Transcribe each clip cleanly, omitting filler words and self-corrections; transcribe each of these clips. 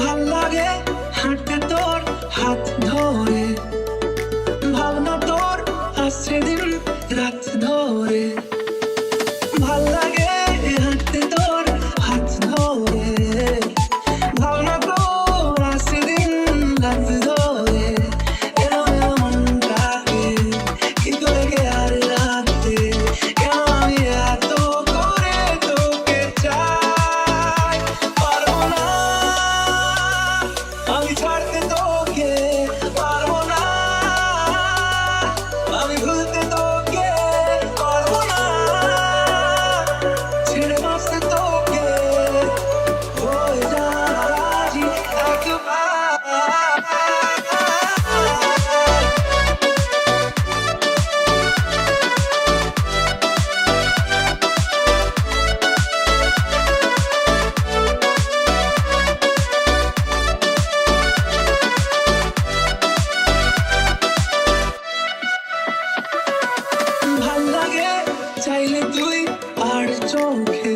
ভাল লাগে হাঁটতে তোর হাত ধরে, ভাবনা তোর আসছে দিন রাত ধরে। ভাল লাগে হাঁটতে তোর হাত ধরে, ভাবনা তোর আসছে দিন রাত ধরে। এলো এলো মনটাকে কি করে কে আর রাখতে, কেন আমি এত করে তোকে চাই। পারবো না আমি ছাড়তে তোকে, পারবো না আমি ভুলতে তোকে, পারবো না ছেড়ে বাঁচতে তোকে, হয়ে যা রাজি একবার। ভাল লাগে চাইলে তুই আর চোখে,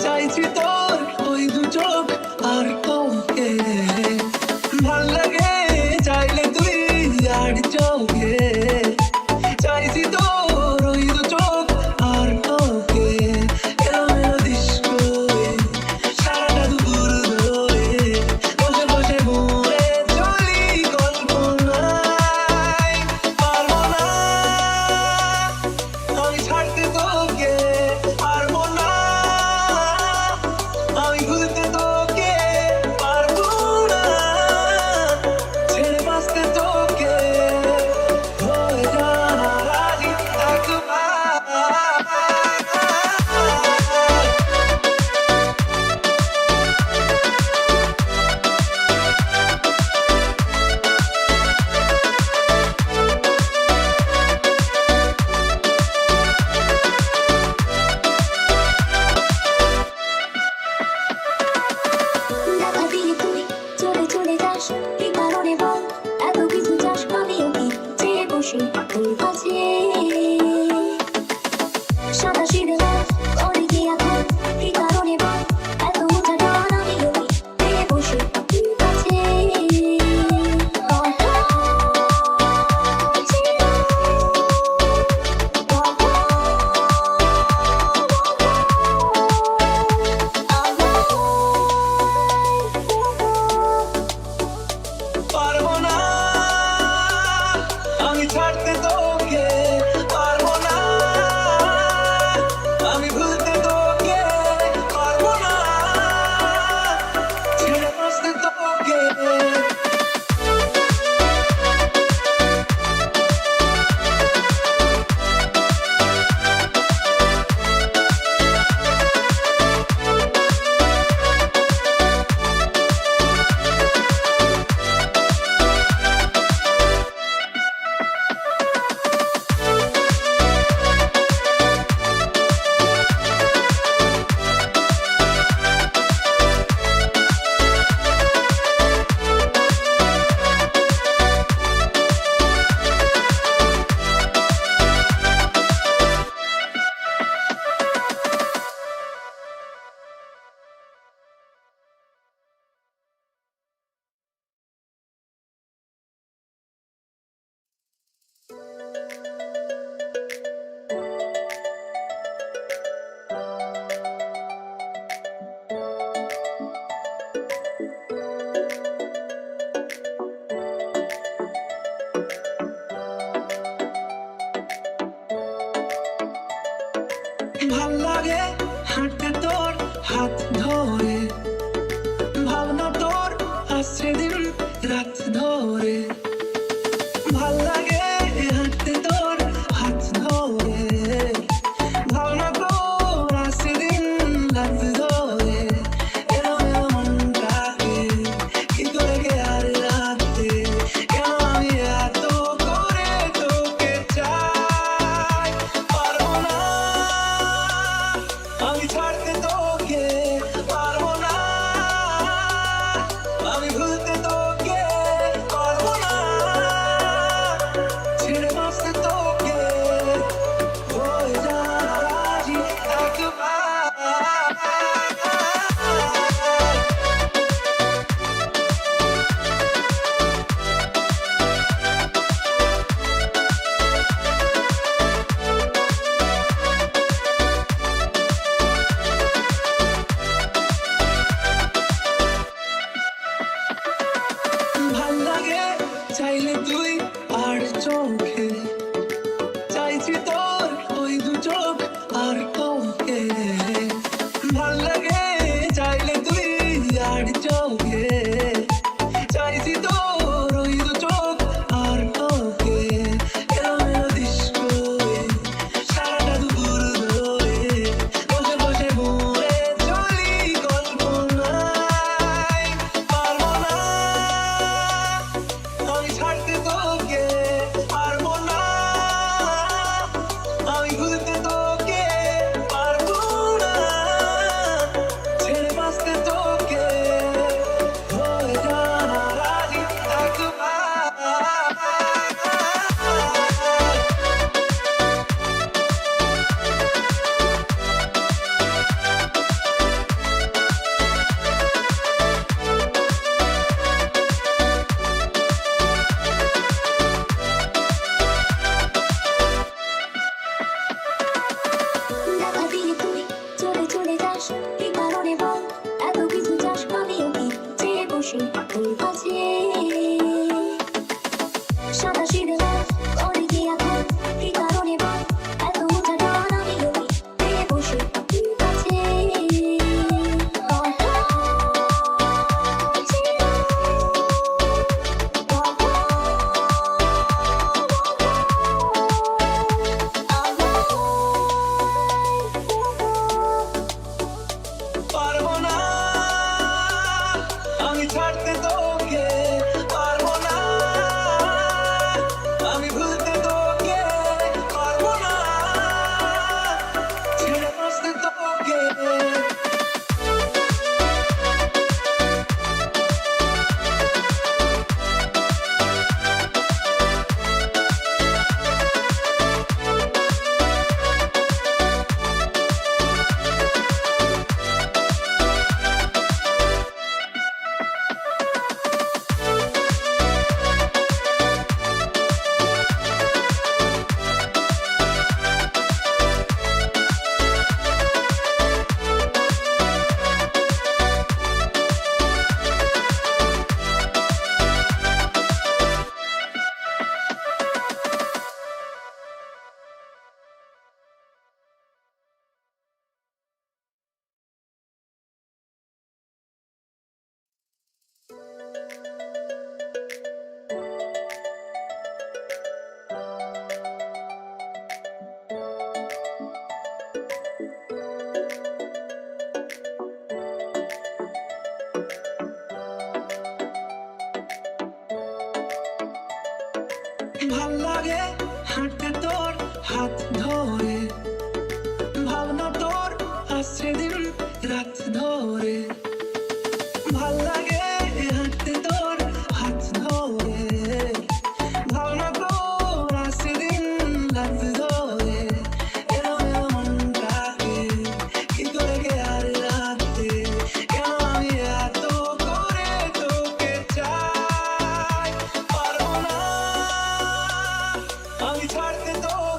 চাইছি তোর ওই দু চোখ আর তোকে। ভাল লাগে চাইলে তুই আর চোখে, চাইছি তোর ওই দু চোখ আর তোকে। এলোমেলো ডিস্কো সারাটা দুপুর ধরে বসে বসে মরে চলি কল্পনায়। পারবো না আমি ছাড়তে তোকে, পারবো না আমি ভুলতে তোকে, পারবো না ছেড়ে বাঁচতে তোকে, হয়ে যা রাজি একবার। দেখা দিয়ে তুই চলে চলে যাস, কি কারণে বল এত কিছু চাস? আমিও কি চেয়ে বসি তোর কাছে, সাদা সিধা করে কি এখন? কি কারণে বল এত উঁচা ডান? আমিও কি চেয়ে বসি তোর কাছে। পারবো না আমি ছাড়তে তোকে, পারবো না আমি ভুলতে তোকে, পারবো না ছেড়ে বাঁচতে তোকে। ভাল লাগে হাঁটতে তোর হাত ধরে, ভাবনা তোর আসছে দিন রাত ধরে। ভাল লাগে হাঁটতে তোর হাত ধরে, ভাবনা তোর আসছে দিন রাত ধরে। এলোমেলো মনটাকে কি করে কে আর রাখতে, কেন আমি এত করে তোকে চাই। পারবো না আমি ছাড়তে তোকে, পারবো না আমি ভুলতে তোকে, পারবো না ছেড়ে বাঁচতে তোকে, হয়ে যা রাজি একবার। ভাল লাগে হাঁটতে তোর হাত ধরে, ভাবনা তোর আসছে দিন রাত ধরে। ভাল লাগে হাঁটতে তোর হাত ধরে, ভাবনা তোর আসছে দিন রাত ধরে। এরম মনটাকে কি করে কে আর রাখতে, কেন আমি এত করে তোকে চাই, পারবো না আমি ছাড়তে তোকে।